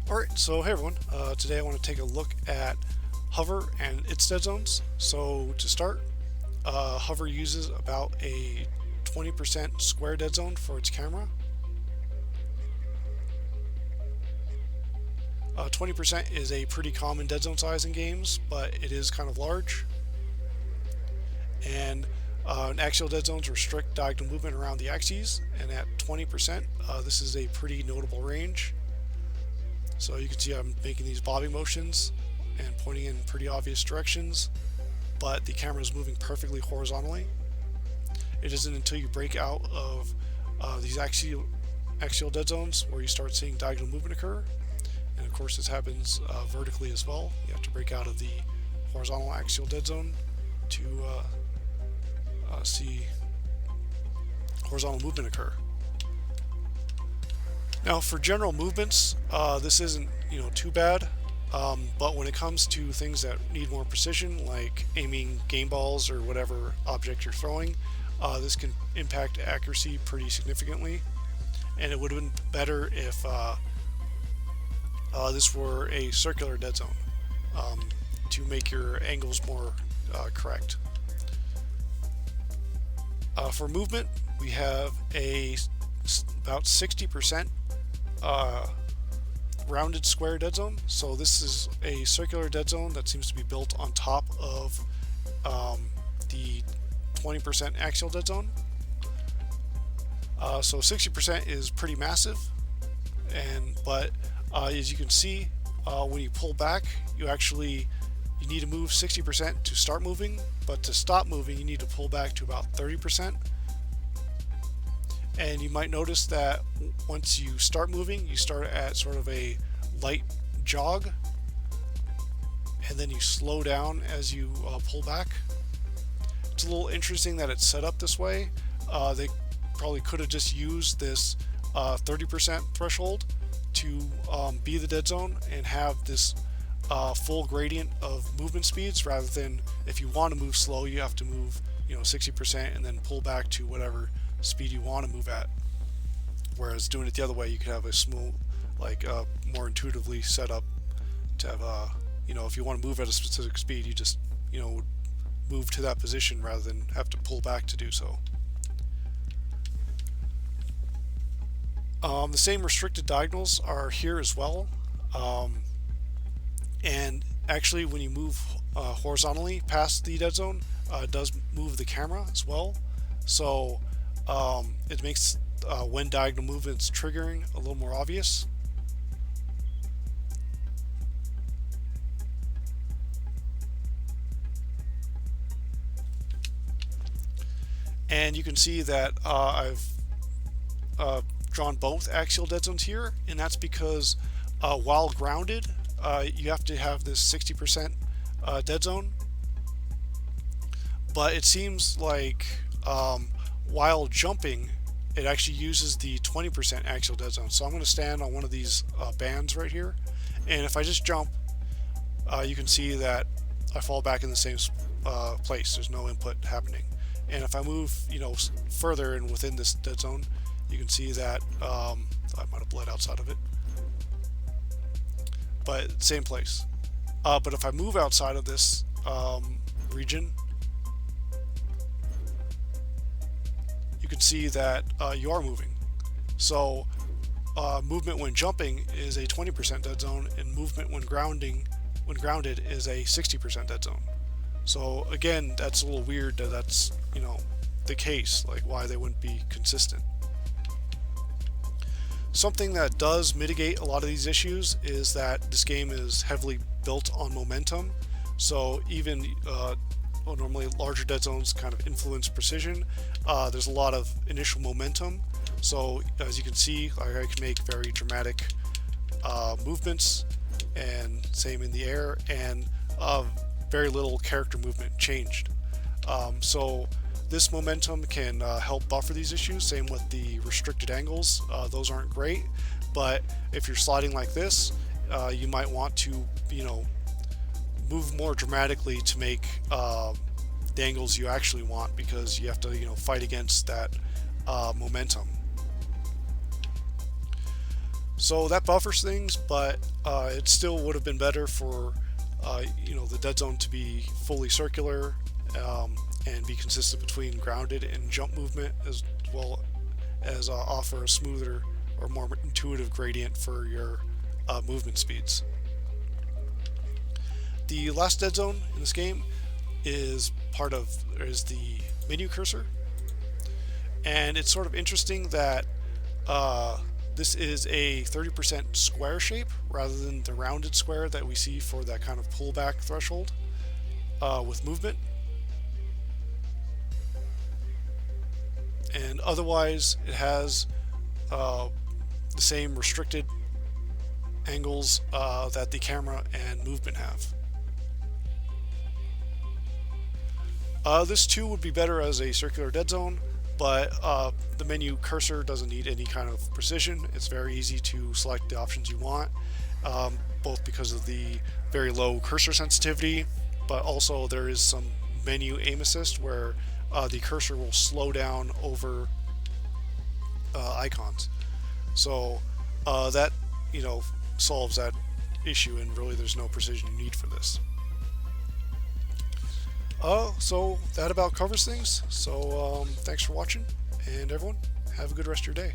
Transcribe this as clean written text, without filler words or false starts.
Alright, so hey everyone, today I want to take a look at Hover and its dead zones. So to start, Hover uses about a 20% square dead zone for its camera. 20% is a pretty common dead zone size in games, but it is kind of large. And axial dead zones restrict diagonal movement around the axes, and at 20%, this is a pretty notable range. So you can see I'm making these bobbing motions and pointing in pretty obvious directions, but the camera is moving perfectly horizontally. It isn't until you break out of these axial dead zones where you start seeing diagonal movement occur. And of course this happens vertically as well. You have to break out of the horizontal axial dead zone to see horizontal movement occur. Now for general movements, this isn't too bad, but when it comes to things that need more precision, like aiming game balls or whatever object you're throwing, this can impact accuracy pretty significantly. And it would have been better if this were a circular dead zone to make your angles more correct. For movement, we have about 60% rounded square dead zone. So this is a circular dead zone that seems to be built on top of the 20% axial dead zone. So 60% is pretty massive, but as you can see, when you pull back, you need to move 60% to start moving, but to stop moving you need to pull back to about 30%. And you might notice that once you start moving, you start at sort of a light jog, and then you slow down as you pull back. It's a little interesting that it's set up this way. They probably could have just used this 30% threshold to be the dead zone and have this full gradient of movement speeds, rather than if you want to move slow, you have to move 60% and then pull back to whatever speed you want to move at. Whereas doing it the other way, you could have a smooth, more intuitively set up to have if you want to move at a specific speed, you just move to that position rather than have to pull back to do so. The same restricted diagonals are here as well, and actually when you move horizontally past the dead zone, it does move the camera as well. So it makes when diagonal movement's triggering a little more obvious. And you can see that I've drawn both axial dead zones here, and that's because while grounded, you have to have this 60% dead zone. But it seems like while jumping, it actually uses the 20% axial dead zone. So I'm going to stand on one of these bands right here, and if I just jump, you can see that I fall back in the same place. There's no input happening. And if I move further and within this dead zone, you can see that I might have bled outside of it, but same place. But if I move outside of this region, you can see that you are moving. So movement when jumping is a 20% dead zone, and movement when grounded is a 60% dead zone. So again, that's a little weird that that's the case, like why they wouldn't be consistent. Something that does mitigate a lot of these issues is that this game is heavily built on momentum. So even normally larger dead zones kind of influence precision, there's a lot of initial momentum. So as you can see, I can make very dramatic movements, and same in the air, and very little character movement changed. So this momentum can help buffer these issues. Same with the restricted angles. Those aren't great, but if you're sliding like this, you might want to move more dramatically to make the angles you actually want, because you have to fight against that momentum. So that buffers things, but it still would have been better for the dead zone to be fully circular, and be consistent between grounded and jump movement, as well as offer a smoother or more intuitive gradient for your movement speeds. The last dead zone in this game is the menu cursor, and it's sort of interesting that this is a 30% square shape rather than the rounded square that we see for that kind of pullback threshold with movement. And otherwise, it has the same restricted angles that the camera and movement have. This too would be better as a circular dead zone, but the menu cursor doesn't need any kind of precision. It's very easy to select the options you want, both because of the very low cursor sensitivity, but also there is some menu aim assist where the cursor will slow down over icons. So that solves that issue, and really there's no precision you need for this. So that about covers things. So thanks for watching, and everyone, have a good rest of your day.